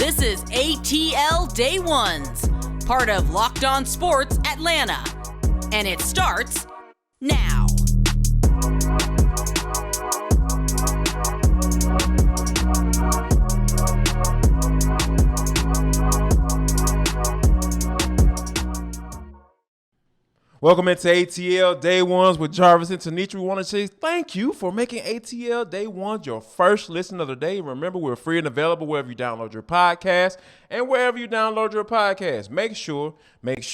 This is ATL Day Ones, part of Locked On Sports Atlanta. And it starts now. Welcome into ATL Day Ones with Jarvis and Tenitra. We want to say thank you for making ATL Day Ones your first listen of the day. Remember, we're free and available wherever you download your podcast and wherever you download your podcast. Make sure that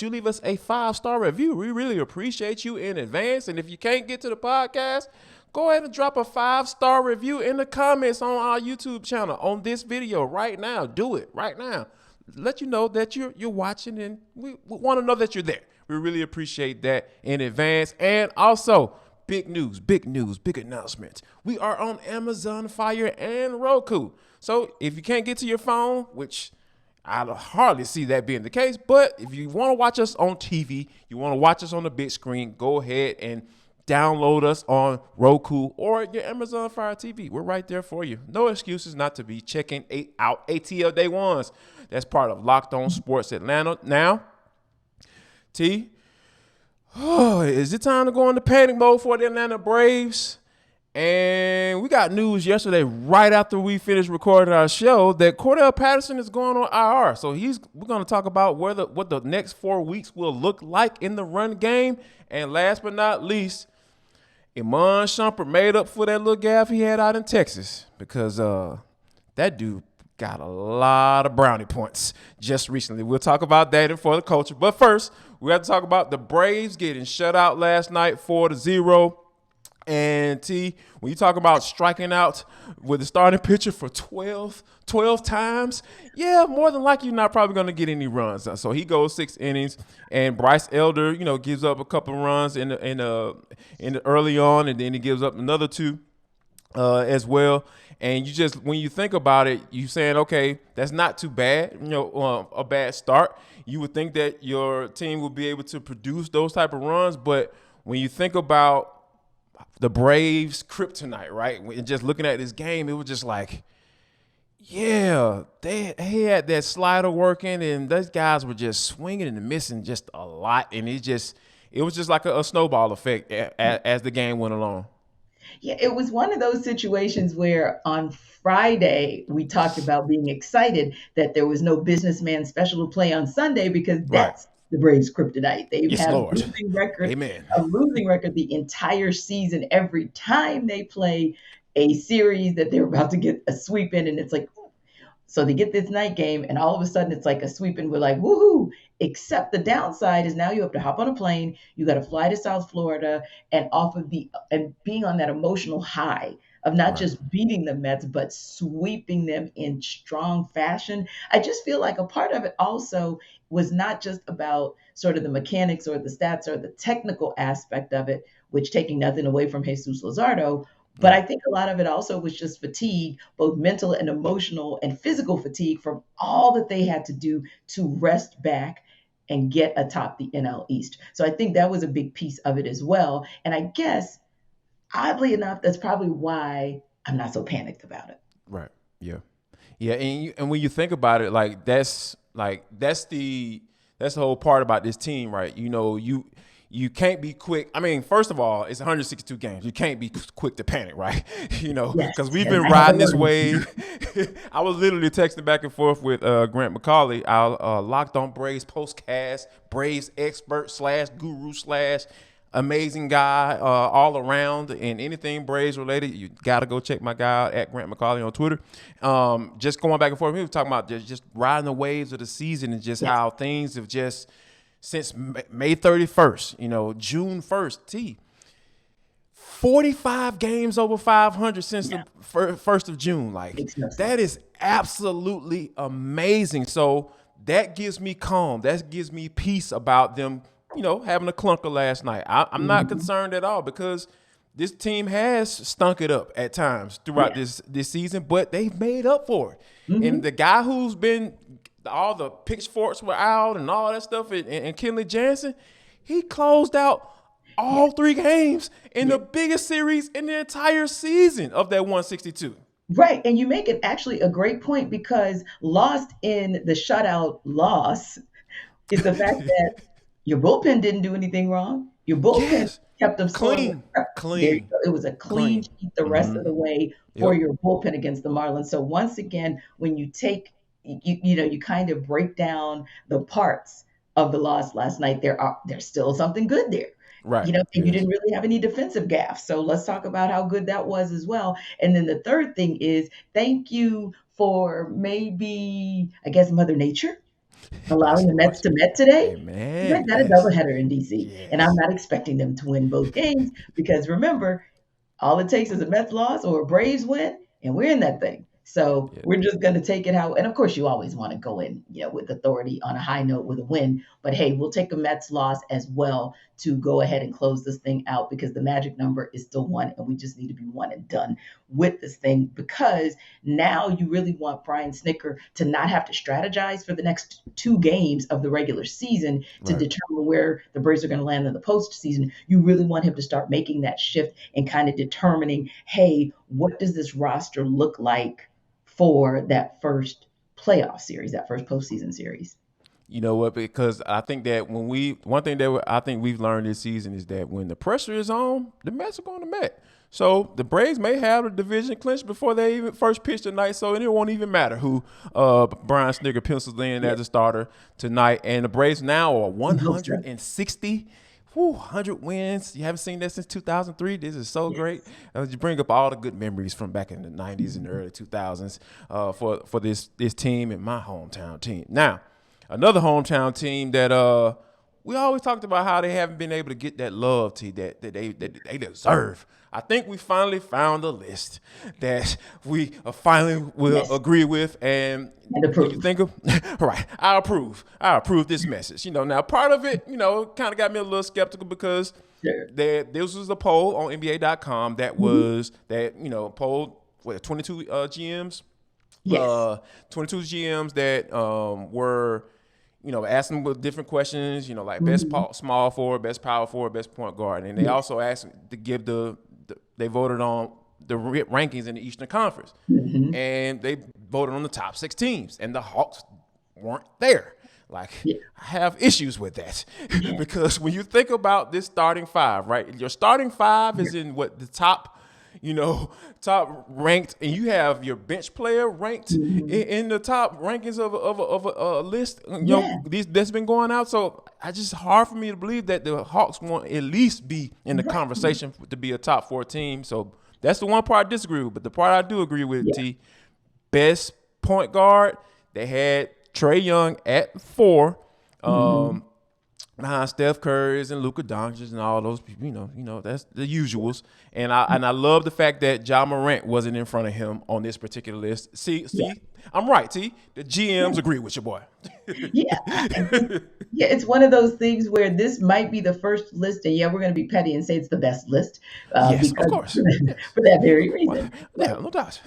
you leave us a 5-star review. We really appreciate you in advance. And if you can't get to the podcast, go ahead and drop a 5-star review in the comments on our YouTube channel on this video right now. Do it right now. Let you know that you're watching, and we want to know that you're there. We really appreciate that in advance. And also, big news, big announcement. We are on Amazon Fire and Roku. So if you can't get to your phone, which I hardly see that being the case, but if you want to watch us on TV, you want to watch us on the big screen, go ahead and download us on Roku or your Amazon Fire TV. We're right there for you. No excuses not to be checking out ATL Day Ones. That's part of Locked On Sports Atlanta. Now, T, is it time to go into panic mode for the Atlanta Braves? And we got news yesterday, right after we finished recording our show, that Cordarrelle Patterson is going on IR. So we're going to talk about what the next 4 weeks will look like in the run game. And last but not least, Iman Shumpert made up for that little gaffe he had out in Texas, because that dude got a lot of brownie points just recently. We'll talk about that and for the culture. But first, we have to talk about the Braves getting shut out last night 4-0. And T, when you talk about striking out with the starting pitcher for 12 times, yeah, more than likely you're not probably going to get any runs. So he goes 6 innings, and Bryce Elder, gives up a couple runs in the early on, and then he gives up another 2 as well. And when you think about it, you saying, okay, that's not too bad, a bad start. You would think that your team would be able to produce those type of runs, but when you think about the Braves' kryptonite, right? And just looking at this game, it was just like, yeah, they had that slider working, and those guys were just swinging and missing just a lot, and it was just like a snowball effect as the game went along. Yeah, it was one of those situations where on Friday we talked about being excited that there was no businessman special to play on Sunday, because that's the Braves' kryptonite. They have a losing record, the entire season. Every time they play a series that they're about to get a sweep in, and it's like, so they get this night game, and all of a sudden it's like a sweep, and we're like, woohoo! Except the downside is now you have to hop on a plane, you got to fly to South Florida, and being on that emotional high of not just beating the Mets, but sweeping them in strong fashion. I just feel like a part of it also was not just about sort of the mechanics or the stats or the technical aspect of it, which, taking nothing away from Jesus Luzardo, but I think a lot of it also was just fatigue, both mental and emotional and physical fatigue, from all that they had to do to rest back and get atop the NL East. So I think that was a big piece of it as well. And I guess, oddly enough, that's probably why I'm not so panicked about it. Right. Yeah. Yeah. And when you think about it, that's the whole part about this team, right? You can't be quick. I mean, first of all, it's 162 games. You can't be quick to panic, right? Because we've been riding this wave. I was literally texting back and forth with Grant McCauley, our Locked On Braves postcast, Braves expert / guru / amazing guy all around, and anything Braves related, you got to go check my guy out at Grant McCauley on Twitter. Just going back and forth, we were talking about just riding the waves of the season, and just how things have just, since May 31st, June 1st, 45 games over 500 since the 1st of June. That is absolutely amazing. So that gives me calm. That gives me peace about them, having a clunker last night. I'm not concerned at all, because this team has stunk it up at times throughout this season, but they've made up for it. And the guy who's been – all the pitchforks were out and all that stuff, and Kenley Jansen, he closed out all 3 games in the biggest series in the entire season of that 162. Right. And you make it actually a great point because lost in the shutout loss is the fact that your bullpen didn't do anything wrong. Your bullpen Yes. kept them scoring. Clean. There you Clean. go. It was a clean Clean. sheet the rest of the way for Yep. your bullpen against the Marlins. So once again, when you take you kind of break down the parts of the loss last night, there's still something good there. Right. And you Yes. didn't really have any defensive gaffes. So let's talk about how good that was as well. And then the third thing is thank you for maybe, I guess, Mother Nature Yes, allowing the it Mets was. to Met today. You Amen. guys got a Yes. doubleheader in DC, and I'm Yes. not expecting them to win both games because remember, all it takes is a Mets loss or a Braves win, and we're in that thing. So Yeah. we're just going to take it how. And of course, you always want to go in, with authority on a high note with a win. But hey, we'll take a Mets loss as well to go ahead and close this thing out because the magic number is still one, and we just need to be one and done with this thing because now you really want Brian Snicker to not have to strategize for the next two games of the regular season to Right. determine where the Braves are going to land in the postseason. You really want him to start making that shift and kind of determining, hey, what does this roster look like for that first playoff series, that first postseason series? You know what? Because I think that one thing that I think we've learned this season is that when the pressure is on, the Mets are going to Met. So the Braves may have the division clinch before they even first pitch tonight. So it won't even matter who Brian Snigger pencils in Yeah, as a starter tonight. And the Braves now are we hope so. 160. 100 wins. You haven't seen that since 2003. This is so great. Yes. You bring up all the good memories from back in the 90s and the early 2000s for this team and my hometown team. Now, another hometown team that we always talked about how they haven't been able to get that love that they deserve. I think we finally found a list that we finally will Yes. agree with, and And when you approve. think of right, I approve. I approve this message. Now part of it, kind of got me a little skeptical because Sure. this was a poll on NBA.com that Mhm. was that polled 22 GMs Yes. 22 GMs that were, asking with different questions, like best Mhm. small forward, best power forward, best point guard. And they Yes. also asked to give they voted on the rankings in the Eastern Conference. Mhm. And they voted on the top 6 teams. And the Hawks weren't there. Like, Yeah. I have issues with that Yeah. because when you think about this starting five, right? Your starting five is in the top, top ranked, and you have your bench player ranked Mhm. in the top rankings of a list. Yeah. These that's been going out. So it's just hard for me to believe that the Hawks won't at least be in the Right. conversation to be a top 4 team. So that's the one part I disagree with. But the part I do agree with, Yeah. T, best point guard, they had Trae Young at 4. Mhm. Behind Steph Curry's and Luka Doncic and all those people, that's the usuals. And I love the fact that Ja Morant wasn't in front of him on this particular list. See, Yeah. I'm right, T. The GMs agree with your boy. Yeah. Yeah, it's one of those things where this might be the first list, and yeah, we're going to be petty and say it's the best list Yes, of because course. Yes. for that very Why? reason. Yeah, no doubt.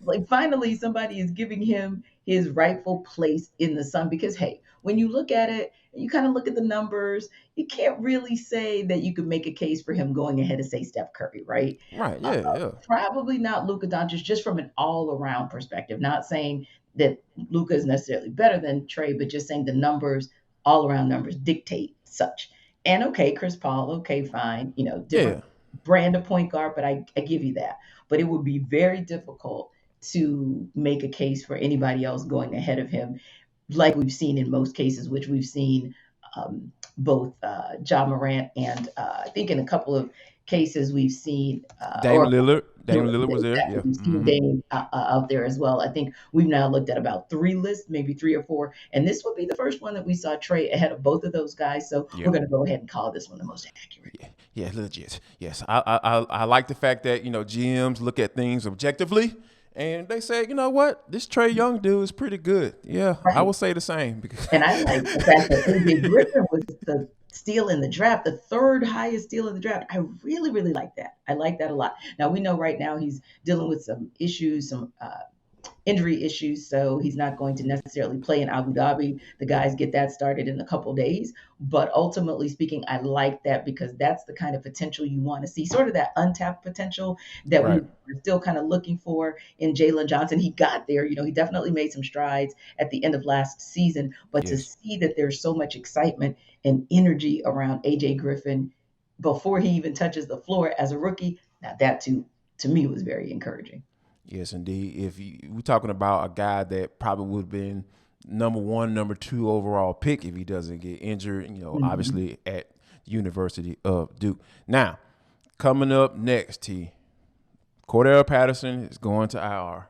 Like finally somebody is giving him his rightful place in the sun because hey, when you look at it, you kind of look at the numbers, you can't really say that you could make a case for him going ahead of say Steph Curry, right? Right, yeah, yeah. Probably not Luka Doncic just from an all-around perspective, not saying that Luka is necessarily better than Trey, but just saying the numbers, all-around numbers dictate such. And okay, Chris Paul, okay, fine, different Yeah. brand of point guard, but I give you that. But it would be very difficult to make a case for anybody else going ahead of him, like we've seen in most cases, which we've seen both Ja Morant and I think in a couple of cases we've seen, Dame or Lillard. Dame Dame, Lillard was there. exactly, Yeah. we've seen Mm-hmm. Dame out there as well. I think we've now looked at about 3 lists, maybe 3 or 4, and this would be the first one that we saw Trey ahead of both of those guys. So Yeah. we're going to go ahead and call this one the most accurate. Yeah, yeah, legit. Yes, I like the fact that GMs look at things objectively, and they say, you know what, this Trae Young dude is pretty good. Yeah, I Right. will say the same because And I like the fact that AJ Griffin was the steal in the draft, the third highest steal in the draft. I really, really like that. I like that a lot. Now we know right now he's dealing with some issues, some injury issues, so he's not going to necessarily play in Abu Dhabi. The guys get that started in a couple days. But ultimately speaking, I like that because that's the kind of potential you want to see, sort of that untapped potential that we Right. were still kind of looking for in Jalen Johnson. He got there, he definitely made some strides at the end of last season, but to Yes. see that there's so much excitement and energy around AJ Griffin before he even touches the floor as a rookie, now that too, to me, was very encouraging. Yes, indeed. We're talking about a guy that probably would have been number one, number two overall pick if he doesn't get injured, Mhm. obviously at University of Duke. Now, coming up next, Cordarrelle Patterson is going to IR.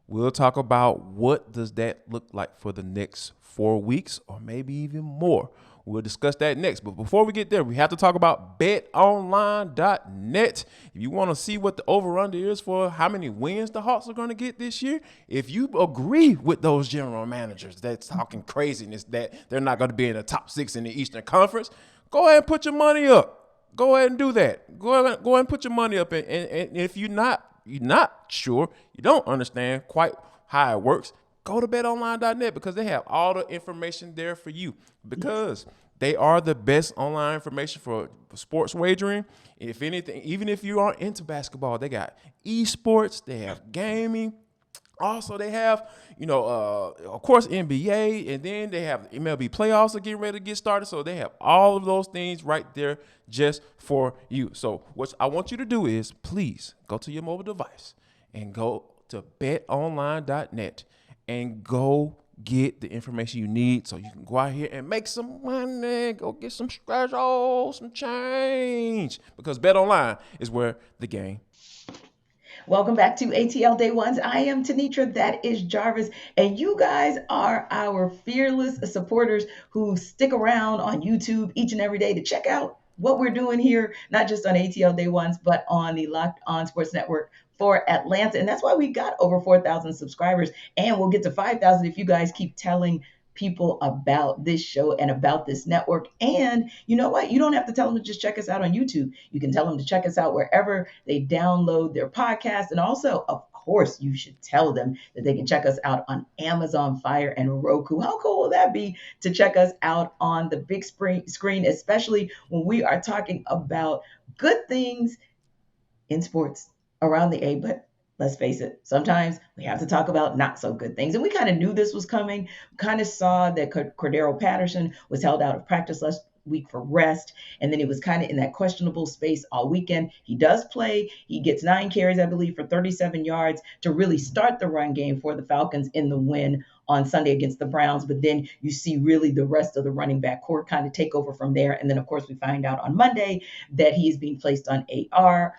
We'll talk about what does that look like for the next 4 weeks or maybe even more. We'll discuss that next. But before we get there, we have to talk about betonline.net. If you want to see what the over-under is for how many wins the Hawks are going to get this year, if you agree with those general managers that's talking craziness that they're not going to be in the top 6 in the Eastern Conference, go ahead and put your money up. Go ahead and do that. Go ahead and put your money up. And if you're not sure, you don't understand quite how it works, go to betonline.net because they have all the information there for you because they are the best online information for sports wagering. If anything, even if you aren't into basketball, they got esports, they have gaming. Also, they have, of course, NBA, and then they have MLB playoffs are getting ready to get started. So they have all of those things right there just for you. So what I want you to do is please go to your mobile device and go to betonline.net and go get the information you need so you can go out here and make some money, go get some scratch, some change, because BetOnline is where the game. Welcome back to ATL Day Ones. I am Tenitra, that is Jarvis, and you guys are our fearless supporters who stick around on YouTube each and every day to check out what we're doing here, not just on ATL Day Ones, but on the Locked On Sports Network for Atlanta. And that's why we got over 4,000 subscribers, and we'll get to 5,000 if you guys keep telling people about this show and about this network. And you know what? You don't have to tell them to just check us out on YouTube. You can tell them to check us out wherever they download their podcast. And also, of course, you should tell them that they can check us out on Amazon Fire and Roku. How cool will that be to check us out on the big screen, especially when we are talking about good things in sports around the A, but let's face it, sometimes we have to talk about not so good things. And we kind of knew this was coming, kind of saw that Cordarrelle Patterson was held out of practice last week for rest. And then he was kind of in that questionable space all weekend. He does play. He gets 9 carries, I believe, for 37 yards to really start the run game for the Falcons in the win on Sunday against the Browns. But then you see really the rest of the running back core kind of take over from there. And then, of course, we find out on Monday that he is being placed on IR.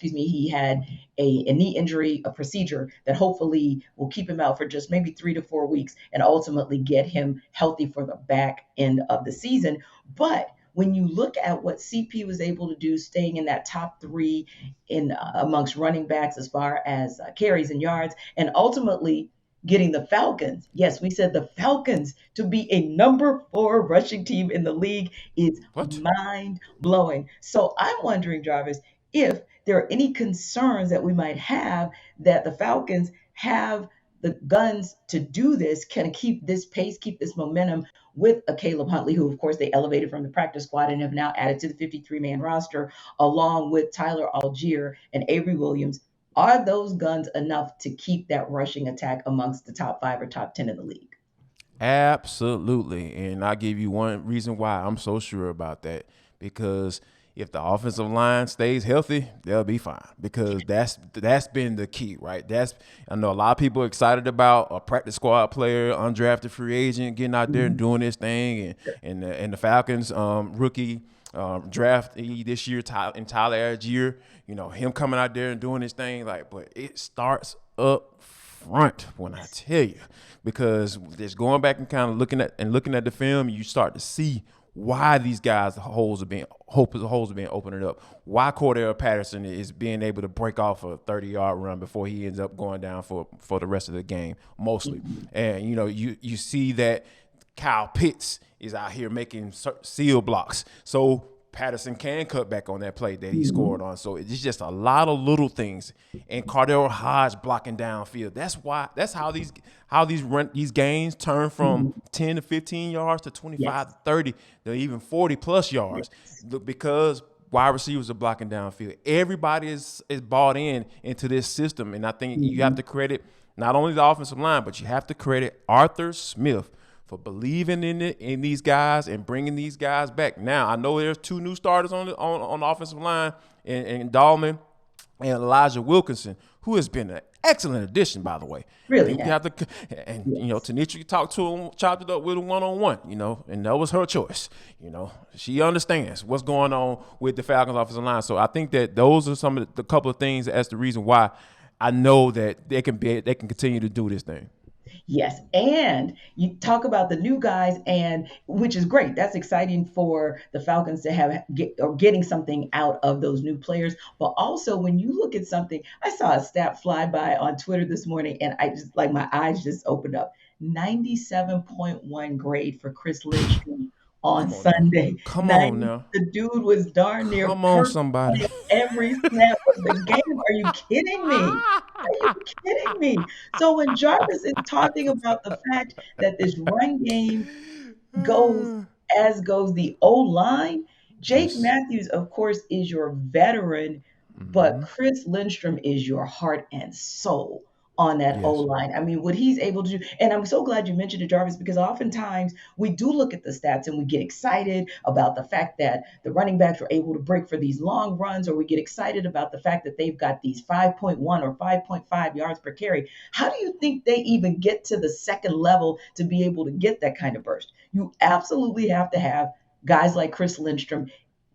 He had a knee injury, a procedure that hopefully will keep him out for just maybe 3 to 4 weeks and ultimately get him healthy for the back end of the season. But when you look at what CP was able to do, staying in that top 3 in amongst running backs as far as carries and yards, and ultimately getting the Falcons, yes, we said the Falcons, to be a number 4 rushing team in the league is What? mind blowing. So I'm wondering, Jarvis, if there are any concerns that we might have that the Falcons have the guns to do this, can keep this pace, keep this momentum with a Caleb Huntley, who, of course, they elevated from the practice squad and have now added to the 53-man roster, along with Tyler Algier and Avery Williams. Are those guns enough to keep that rushing attack amongst the top 5 or top 10 in the league? Absolutely. And I'll give you one reason why I'm so sure about that. Because if the offensive line stays healthy, they'll be fine. Because that's been the key, right? I know a lot of people are excited about a practice squad player, undrafted free agent, getting out there and Mhm. doing this thing. And the Falcons rookie draftee this year, in Tyler Algier, him coming out there and doing his thing. But it starts up front when I tell you, because just going back and kind of looking at the film, you start to see why these guys the holes are being opened up. Why Cordarrelle Patterson is being able to break off a 30-yard run before he ends up going down for the rest of the game mostly. And you see that Kyle Pitts is out here making seal blocks. So Patterson can cut back on that play that he Mhm. scored on. So it's just a lot of little things. And Cordarrelle Hodge blocking downfield. That's how these games turn from Mhm. 10 to 15 yards to 25 Yes. to 30 to even 40 plus yards. Yes. Because wide receivers are blocking downfield. Everybody is bought into this system. And I think you have Mhm. to credit not only the offensive line, but you have to credit Arthur Smith for believing in these guys and bringing these guys back. Now, I know there's 2 new starters on the offensive line, in Dahlman and Elijah Wilkinson, who has been an excellent addition, by the way. I Really think we has. have to, and Yes. Tenitra talked to him, chopped it up with him one-on-one, and that was her choice. She understands what's going on with the Falcons offensive line. So I think that those are some of the couple of things as the reason why I know that they can continue to do this thing. Yes, and you talk about the new guys, and which is great. That's exciting for the Falcons to getting something out of those new players. But also, when you look at something, I saw a stat fly by on Twitter this morning, and I just like my eyes just opened up. 97.1 grade for Chris Lindstrom on Come on now. Sunday. Come on 90, now. the dude was darn near Come on, perfect somebody. every snap of the game. Are you kidding me? Are you kidding me? So when Jarvis is talking about the fact that this run game goes as goes the O line, Jake Yes. Matthews, of course, is your veteran, but Mm-hmm. Chris Lindstrom is your heart and soul on that O Yes. line. I mean, what he's able to do, and I'm so glad you mentioned it, Jarvis, because oftentimes we do look at the stats and we get excited about the fact that the running backs were able to break for these long runs, or we get excited about the fact that they've got these 5.1 or 5.5 yards per carry. How do you think they even get to the second level to be able to get that kind of burst? You absolutely have to have guys like Chris Lindstrom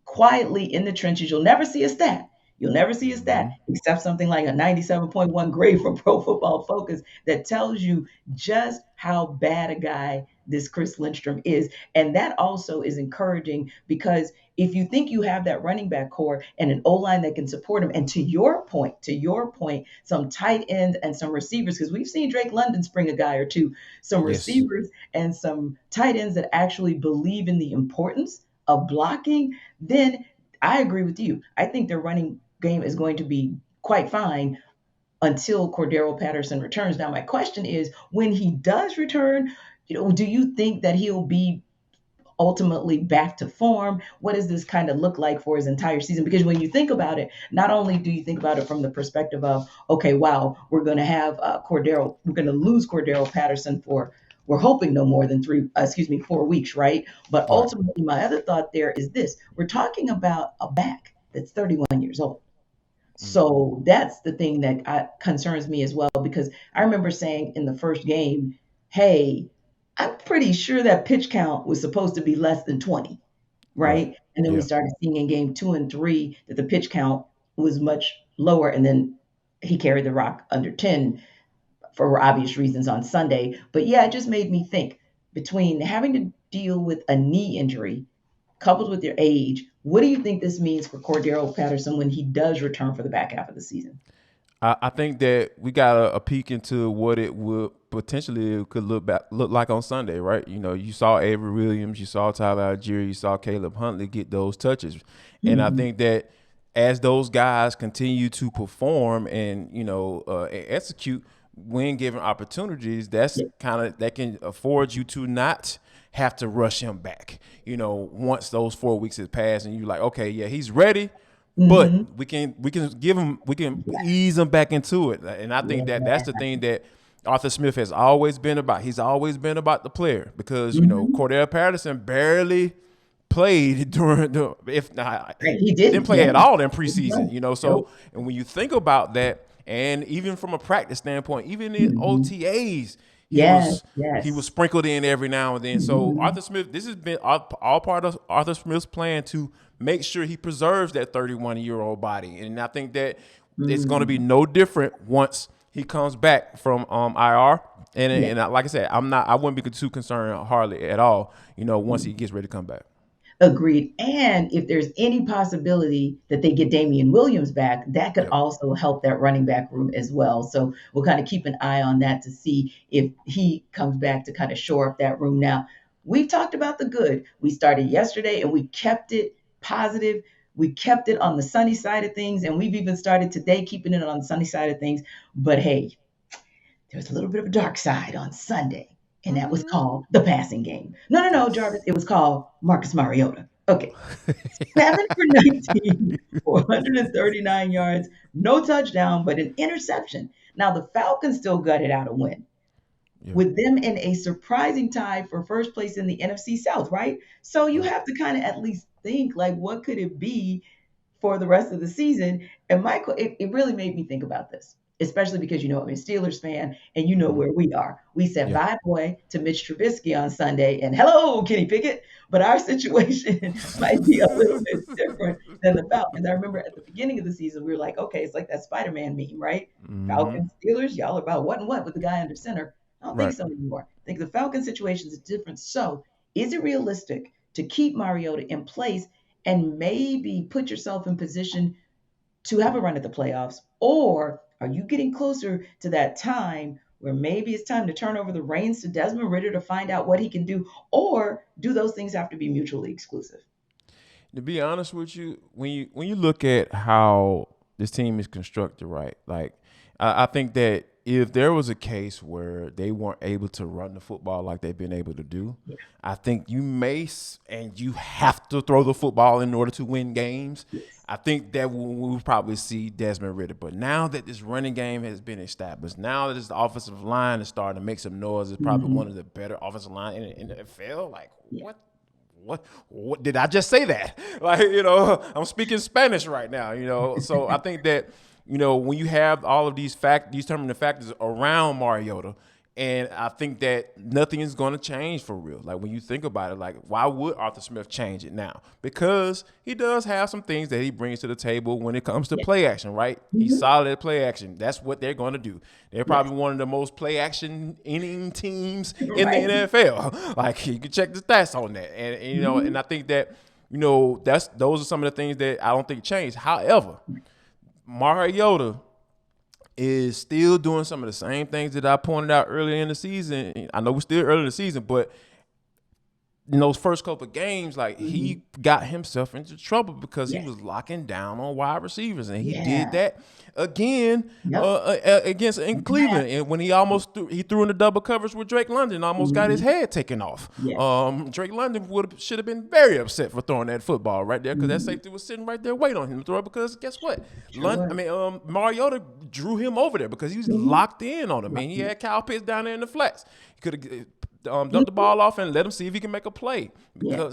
quietly in the trenches. You'll never see a stat. You'll never see a stat Mm-hmm. except something like a 97.1 grade from Pro Football Focus that tells you just how bad a guy this Chris Lindstrom is. And that also is encouraging because if you think you have that running back core and an O line that can support him, and to your point, some tight ends and some receivers, because we've seen Drake London spring a guy or two, some Yes. receivers and some tight ends that actually believe in the importance of blocking, then I agree with you. I think their running game is going to be quite fine until Cordarrelle Patterson returns. Now, my question is, when he does return, do you think that he'll be ultimately back to form? What does this kind of look like for his entire season? Because when you think about it, not only do you think about it from the perspective of, okay, wow, we're going to have we're going to lose Cordarrelle Patterson for, we're hoping no more than 4 weeks, right? But Right. ultimately, my other thought there is this: we're talking about a back that's 31 years old. Mm-hmm. So that's the thing that concerns me as well, because I remember saying in the first game, hey, I'm pretty sure that pitch count was supposed to be less than 20, Right. right? And then we Yeah. started seeing in game 2 and 3 that the pitch count was much lower. And then he carried the rock under 10 for obvious reasons on Sunday. But yeah, it just made me think, between having to deal with a knee injury coupled with your age, what do you think this means for Cordarrelle Patterson when he does return for the back half of the season? I think that we got a peek into what it would potentially could look like on Sunday, right? You saw Avery Williams, you saw Tyler Algier, you saw Caleb Huntley get those touches, and I Mhm. think that as those guys continue to perform and execute when given opportunities, Yeah. that can afford you to not have to rush him back. Once those 4 weeks has passed and you're like, okay, yeah, he's ready. Mhm. But we can ease him back into it, and I think that Yeah. that's the thing that Arthur Smith has always been about. He's always been about the player because Mhm. Cordarrelle Patterson barely played during the if not Right, he he didn't didn't, play yeah. at all in No. preseason. So Nope. and when you think about that, and even from a practice standpoint, even in Mhm. OTAs, Yes, he was yes. sprinkled in every now and then. So Mhm. Arthur Smith, this has been all part of Arthur Smith's plan to make sure he preserves that 31-year-old body. And I think that it's going to be Mm. no different once he comes back from IR. Yeah. Like I said, I wouldn't be too concerned hardly at all. Once he gets ready to come back. Agreed. And if there's any possibility that they get Damian Williams back, that could Yep. also help that running back room as well. So we'll kind of keep an eye on that to see if he comes back to kind of shore up that room. Now, we've talked about the good. We started yesterday and we kept it positive. We kept it on the sunny side of things, and we've even started today keeping it on the sunny side of things. But hey, there's a little bit of a dark side on Sunday, and that was called the passing game. No, Jarvis. It was called Marcus Mariota. Okay. 7 for 19, 439 yards, no touchdown, but an interception. Now, the Falcons still gutted out a win with them in a surprising tie for first place in the NFC South, right? So you have to kind of at least think, like, what could it be for the rest of the season? And Michael, it really made me think about this, especially because I'm a Steelers fan and you know where we are. We said bye boy to Mitch Trubisky on Sunday and hello, Kenny Pickett. But our situation might be a little bit different than the Falcons. I remember at the beginning of the season, we were like, okay, it's like that Spider-Man meme, right? Falcons, Steelers, y'all are about what and what with the guy under center. I don't think so anymore. I think the Falcon situation is different. So is it realistic to keep Mariota in place and maybe put yourself in position to have a run at the playoffs? Or are you getting closer to that time where maybe it's time to turn over the reins to Desmond Ridder to find out what he can do? Or do those things have to be mutually exclusive? To be honest with you, when you look at how this team is constructed, right? Like, I think that if there was a case where they weren't able to run the football like they've been able to do, I think you have to throw the football in order to win games. I think that we'll probably see Desmond Ridder. But now that this running game has been established, now that this offensive line is starting to make some noise, it's probably one of the better offensive line in the NFL. Like, what did I just say that? Like, I'm speaking Spanish right now, So I think that, when you have all of these determining factors around Mariota, and I think that nothing is going to change for real. Like, when you think about it, like, why would Arthur Smith change it now? Because he does have some things that he brings to the table when it comes to play action, right? He's solid at play action. That's what they're going to do. They're probably one of the most play action inning teams in the NFL. Like, you can check the stats on that. And and I think that, those are some of the things that I don't think change. However, Mariota is still doing some of the same things that I pointed out earlier in the season. I know we're still early in the season, but in those first couple of games, like, he got himself into trouble because he was locking down on wide receivers, and he did that again against in Cleveland, and when he threw in the double coverage with Drake London, almost got his head taken off. Drake London should have been very upset for throwing that football right there, because that safety was sitting right there waiting on him to throw it, because guess what? Mariota drew him over there because he was locked in on him. I mean, he had Kyle Pitts down there in the flats. He could have dump the ball off and let him see if he can make a play. I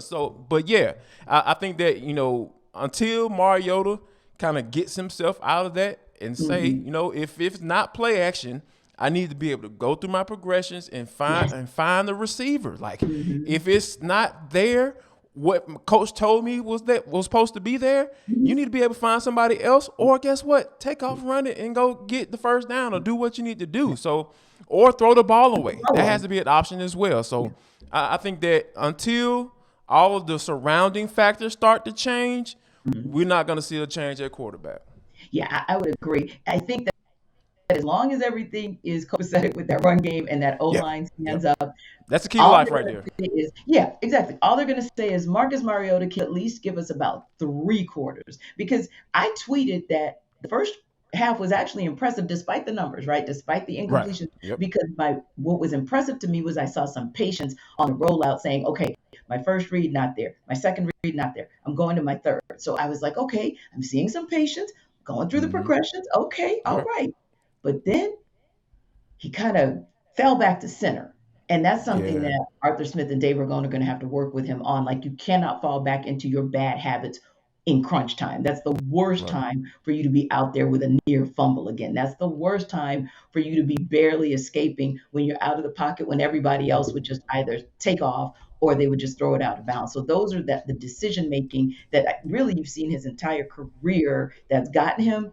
think that, until Mariota kind of gets himself out of that and say, if it's not play action, I need to be able to go through my progressions and find the receiver. Like, if it's not there, what coach told me was supposed to be there, you need to be able to find somebody else, or guess what? Take off, run it, and go get the first down or do what you need to do. So, or throw the ball away. That has to be an option as well. So I think that until all of the surrounding factors start to change, we're not going to see a change at quarterback. Yeah, I would agree. I think that as long as everything is copacetic with that run game and that O-line stands up. That's the key to life right there. Exactly. All they're going to say is Marcus Mariota can at least give us about 3 quarters. Because I tweeted that the first half was actually impressive despite the numbers, right? Despite the incompletion. Because what was impressive to me was I saw some patience on the rollout, saying, okay, my first read, not there. My second read, not there. I'm going to my third. So I was like, okay, I'm seeing some patience, going through the progressions. Okay, all right. But then he kind of fell back to center. And that's something that Arthur Smith and Dave Ragone are going to have to work with him on. Like, you cannot fall back into your bad habits in crunch time. That's the worst time for you to be out there with a near fumble again. That's the worst time for you to be barely escaping when you're out of the pocket, when everybody else would just either take off or they would just throw it out of bounds. So those are the decision making that really you've seen his entire career that's gotten him.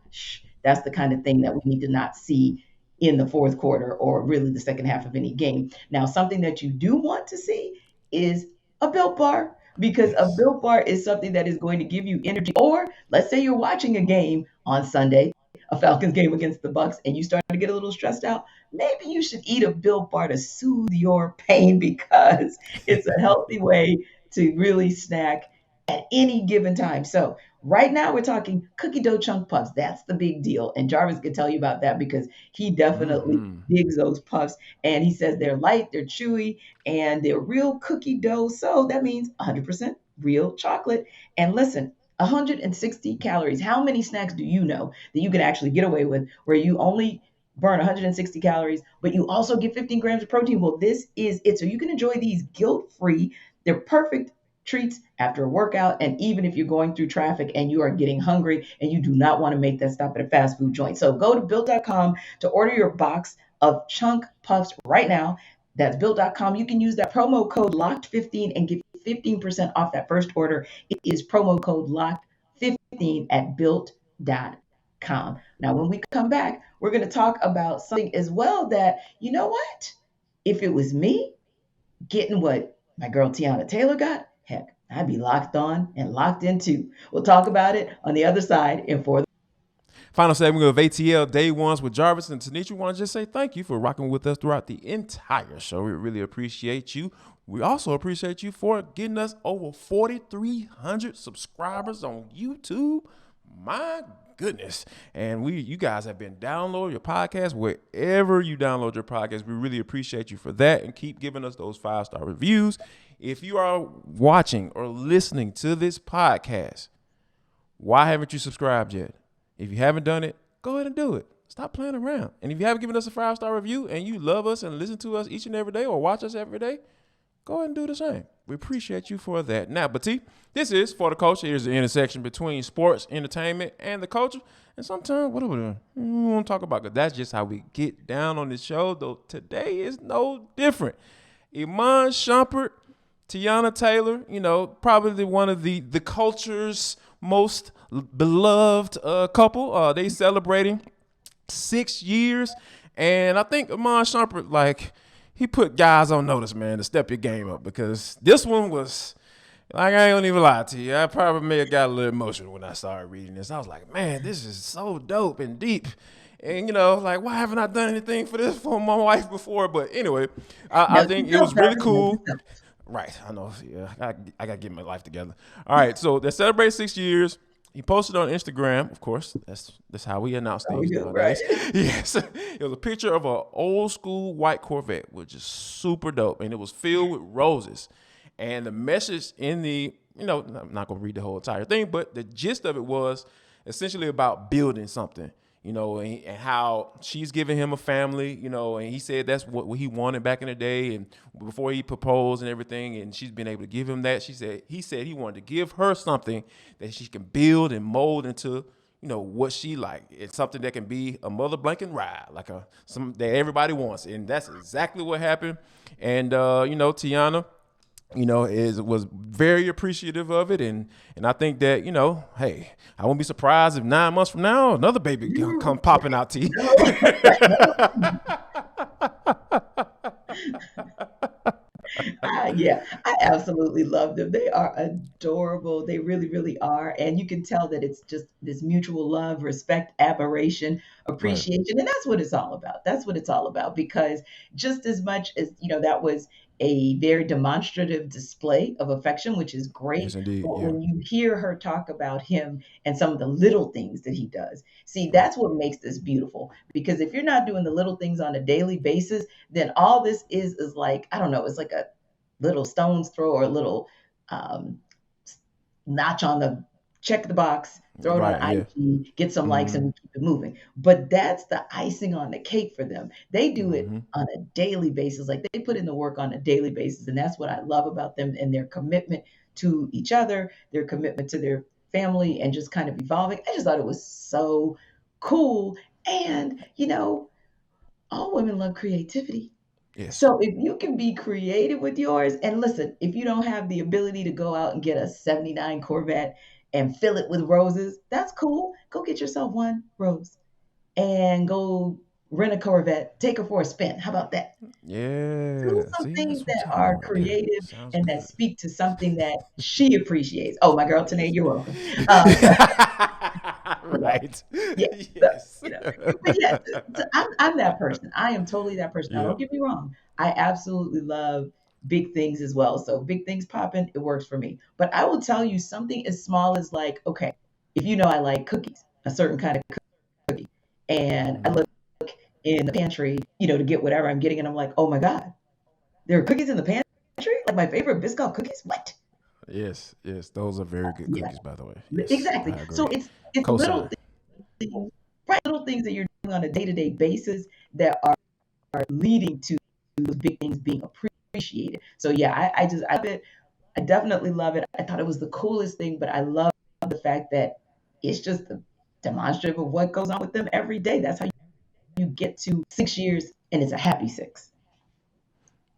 That's the kind of thing that we need to not see in the fourth quarter or really the second half of any game. Now, something that you do want to see is a Built Bar, because a Built Bar is something that is going to give you energy. Or let's say you're watching a game on Sunday, a Falcons game against the Bucs, and you start to get a little stressed out. Maybe you should eat a Built Bar to soothe your pain, because it's a healthy way to really snack at any given time. So right now we're talking cookie dough chunk puffs. That's the big deal. And Jarvis can tell you about that because he definitely digs those puffs. And he says they're light, they're chewy, and they're real cookie dough. So that means 100% real chocolate. And listen, 160 calories. How many snacks do you know that you can actually get away with where you only burn 160 calories, but you also get 15 grams of protein? Well, this is it. So you can enjoy these guilt-free. They're perfect treats after a workout, and even if you're going through traffic and you are getting hungry and you do not want to make that stop at a fast food joint. So go to built.com to order your box of chunk puffs right now. That's built.com. You can use that promo code locked15 and get 15% off that first order. It is promo code locked15 at built.com. Now, when we come back, we're going to talk about something as well that, you know what? If it was me getting what my girl Tiana Taylor got, heck, I'd be locked on and locked in too. We'll talk about it on the other side in For the Final segment of ATL Day Ones with Jarvis and Tenitra. We want to just say thank you for rocking with us throughout the entire show. We really appreciate you. We also appreciate you for getting us over 4,300 subscribers on YouTube. My goodness. And you guys have been downloading your podcast wherever you download your podcast. We really appreciate you for that, and keep giving us those 5-star reviews. If you are watching or listening to this podcast, why haven't you subscribed yet? If you haven't done it, go ahead and do it. Stop playing around. And if you haven't given us a 5-star review and you love us and listen to us each and every day or watch us every day, go ahead and do the same. We appreciate you for that. Now, Batiste, this is For the Culture. Here's the intersection between sports, entertainment, and the culture. And sometimes, what are we doing? We want to talk about it. That's just how we get down on this show, though today is no different. Iman Shumpert, Tiana Taylor, probably one of the culture's most beloved couple. They celebrating 6 years. And I think Iman Shumpert, he put guys on notice, man, to step your game up, because this one was, I ain't even lie to you, I probably may have got a little emotional when I started reading this. I was like, man, this is so dope and deep. And, why haven't I done anything for this for my wife before? But anyway, I think it was really cool. Right, I know. Yeah, I got to get my life together. All right, so they celebrate 6 years. He posted on Instagram, of course. That's how we announce things nowadays. Right. Yes, it was a picture of an old school white Corvette, which is super dope, and it was filled with roses. And the message in the, I'm not gonna read the whole entire thing, but the gist of it was essentially about building something. And how she's giving him a family, and he said that's what he wanted back in the day, and before he proposed and everything, and she's been able to give him that. He said he wanted to give her something that she can build and mold into, what she like. It's something that can be a mother blanket ride, some that everybody wants, and that's exactly what happened. And Tiana, was very appreciative of it. And I think that, hey, I won't be surprised if 9 months from now, another baby come popping out to you. Yeah, I absolutely love them. They are adorable. They really, really are. And you can tell that it's just this mutual love, respect, admiration, appreciation. Right. And that's what it's all about. That's what it's all about. Because just as much as, that was a very demonstrative display of affection, which is great. Yes, indeed. But yeah. When you hear her talk about him and some of the little things that he does, see, that's what makes this beautiful. Because if you're not doing the little things on a daily basis, then all this is like, I don't know, it's like a little stone's throw or a little notch on the check the box, throw it on IG, get some likes, and we keep it moving. But that's the icing on the cake for them. They do it on a daily basis. Like, they put in the work on a daily basis. And that's what I love about them, and their commitment to each other, their commitment to their family, and just kind of evolving. I just thought it was so cool. And, all women love creativity. Yes. So if you can be creative with yours, and listen, if you don't have the ability to go out and get a 79 Corvette and fill it with roses, that's cool. Go get yourself one rose and go rent a Corvette, take her for a spin. How about that? Yeah. Do some things that are creative and that speak to something that she appreciates. Oh, my girl, Tanae, you're welcome. Right. Yeah. Yes. But yeah, I'm that person. I am totally that person. Now, don't get me wrong. I absolutely love big things as well. So big things popping, it works for me. But I will tell you something as small as like, okay, if you know I like cookies, a certain kind of cookie, and I look in the pantry, to get whatever I'm getting, and I'm like, oh my God, there are cookies in the pantry? Like my favorite Biscoff cookies? What? Yes, those are very good Yeah, cookies, by the way. Yes, exactly. I So agree. it's little Cosign. things, right? Little things that you're doing on a day-to-day basis that are leading to those big things being appreciated. So yeah, I love it. I definitely love it. I thought it was the coolest thing, but I love the fact that it's just the demonstrative of what goes on with them every day. That's how you get to 6 years, and it's a happy six.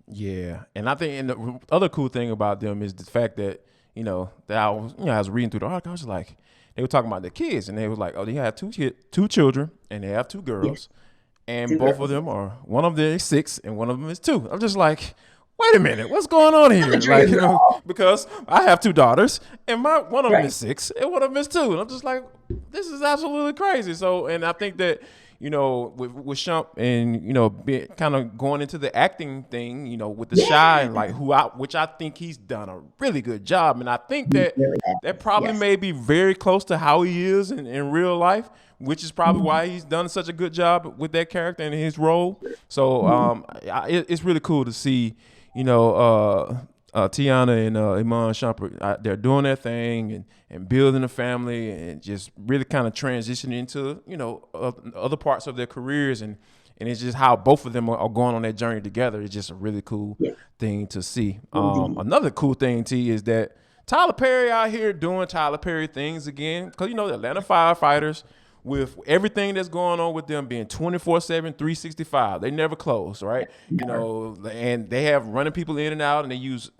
Yeah, and I think and the other cool thing about them is the fact that that I was reading through the article. I was like, they were talking about the kids, and they was like, oh, they have two children, and they have two Yeah, girls, and two both of girls. them are one of them is 6 and one of them is 2. I'm just like, wait a minute, what's going on here? Symmetry Like, is all because I have two daughters, and one of them is right. 6 and one of them is 2, and I'm just like, this is absolutely crazy. So, and I think that with Shump and kind of going into the acting thing, with the Shy Yeah, and like which I think he's done a really good job, and I think he that really that has. probably Yes. may be very close to how he is in real life, which is probably Mhm. why he's done such a good job with that character and his role. So Mhm. it's really cool to see, Tiana and Iman Shumpert, they're doing their thing and building a family and just really kind of transitioning into, other parts of their careers. And it's just how both of them are going on that journey together. It's just a really cool Yes, thing to see. indeed. Another cool thing, T, is that Tyler Perry out here doing Tyler Perry things again. Because, the Atlanta firefighters, with everything that's going on with them being 24/7, 365, they never close, right? Never. And they have running people in and out, and they use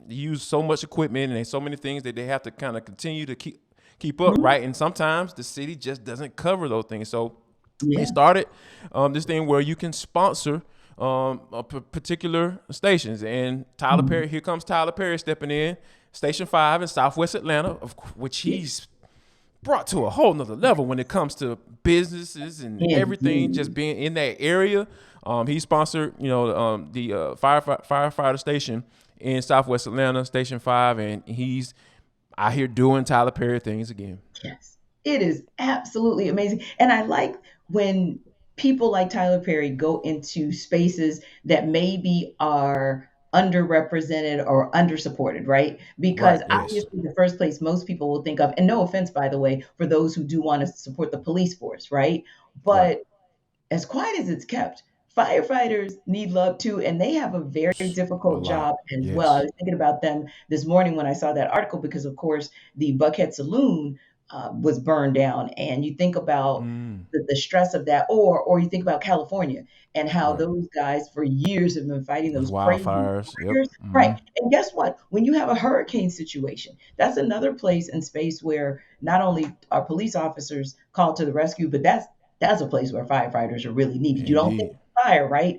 so much equipment, and there's so many things that they have to kind of continue to keep up, Mhm. right? And sometimes the city just doesn't cover those things. So they Yeah. started this thing where you can sponsor particular stations. And Tyler Mhm. Perry, here comes Tyler Perry stepping in, Station 5 in Southwest Atlanta, which Yeah. he's brought to a whole nother level when it comes to businesses and everything just Indeed. being in that area. He sponsored, the firefighter station in Southwest Atlanta, Station 5, and he's out here doing Tyler Perry things again. Yes. It is absolutely amazing. And I like when people like Tyler Perry go into spaces that maybe are underrepresented or undersupported, right? Because Right. Yes. obviously, the first place most people will think of, and no offense, by the way, for those who do want to support the police force, right? Right. But as quiet as it's kept, firefighters need love too, and they have a very A difficult lot. job as well. I Yes. was thinking about them this morning when I saw that article because, of course, the Buckhead Saloon was burned down, and you think about Mm. the stress of that, or you think about California and how Right. those guys for years have been fighting Those those crazy wildfires. Yep. fires, Mm-hmm. right? And guess what? When you have a hurricane situation, that's another place and space where not only are police officers called to the rescue, but that's a place where firefighters are really needed. You don't think Indeed. fire, right?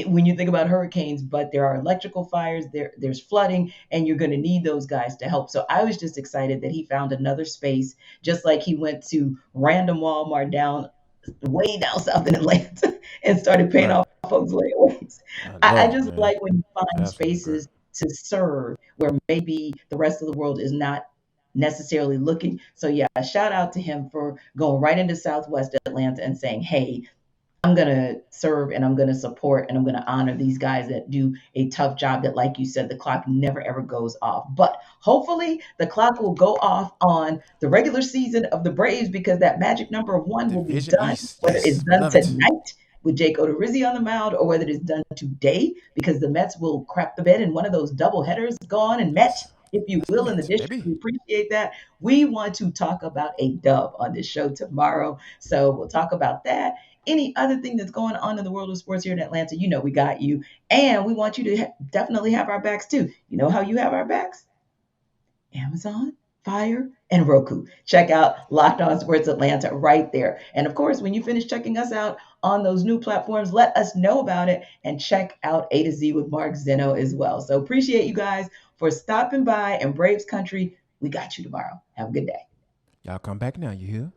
When you think about hurricanes, but there are electrical fires, there's flooding, and you're going to need those guys to help. So I was just excited that he found another space, just like he went to random Walmart down way down south in Atlanta and started paying Right. off folks' layaways. I I love it, just man. like when you find Absolutely great. spaces to serve where maybe the rest of the world is not necessarily looking. So yeah, shout out to him for going right into Southwest Atlanta and saying, "Hey, I'm going to serve and I'm going to support and I'm going to honor these guys that do a tough job that, like you said, the clock never ever goes off. But hopefully the clock will go off on the regular season of the Braves because that magic number of one will be Division done, East. whether it's Yes. I done love it. tonight with Jake Odorizzi on the mound or whether it's done today because the Mets will crap the bed and one of those double headers go on and Met, Yes. if you That's the will, in the Mets, district. baby. We appreciate that. We want to talk about a dub on this show tomorrow. So we'll talk about that. Any other thing that's going on in the world of sports here in Atlanta, we got you. And we want you to definitely have our backs too. You know how you have our backs? Amazon, Fire, and Roku. Check out Locked On Sports Atlanta right there. And of course, when you finish checking us out on those new platforms, let us know about it and check out A to Z with Mark Zeno as well. So appreciate you guys for stopping by and Braves Country. We got you tomorrow. Have a good day. Y'all come back now, you hear?